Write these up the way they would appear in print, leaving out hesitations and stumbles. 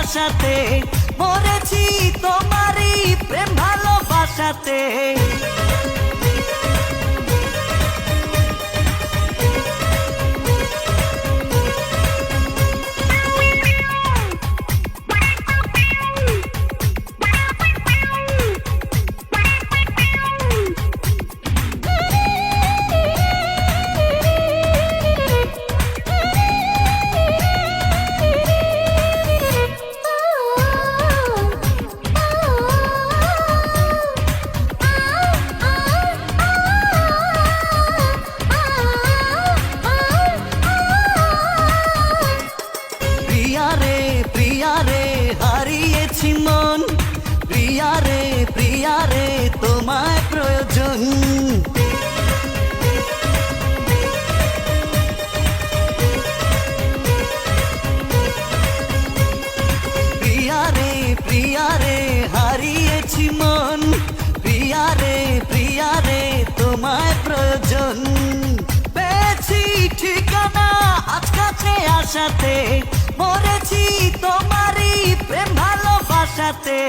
আশাতে মরেছি তোমারই প্রেম ভালোবাসাতে। প্রিয়ারে হারিয়েছি মন, প্রিয়ারে প্রিয়ারে তোমায় প্রয়োজন। প্রিয়ারে প্রিয়ারে হারিয়েছি মন, প্রিয়ারে প্রিয়ারে তোমায় প্রয়োজন। পেয়েছি ঠিকানা আজ কাছে আসাতে, মরেছি তোমারই প্রেম ভালোবাসাতে।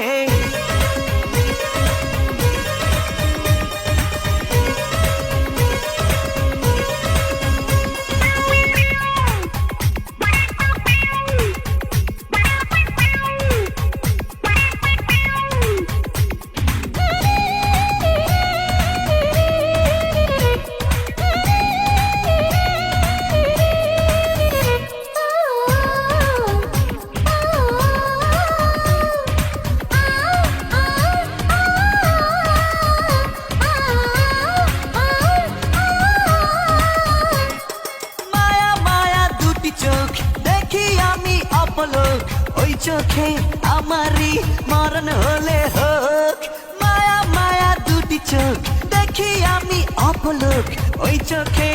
ওই চোখে আমারই মরণ হলে হোক, মায়া মায়া দুটি চোখ দেখি আমি অপলোক। ওই চোখে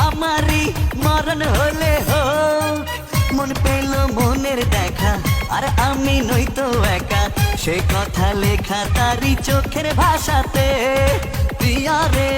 আমারই মরণ হলে হোক। মন পেল মনের দেখা আর আমি নই তো একা, সে কথা লেখা তারই চোখের ভাষাতে। প্রিয়ারে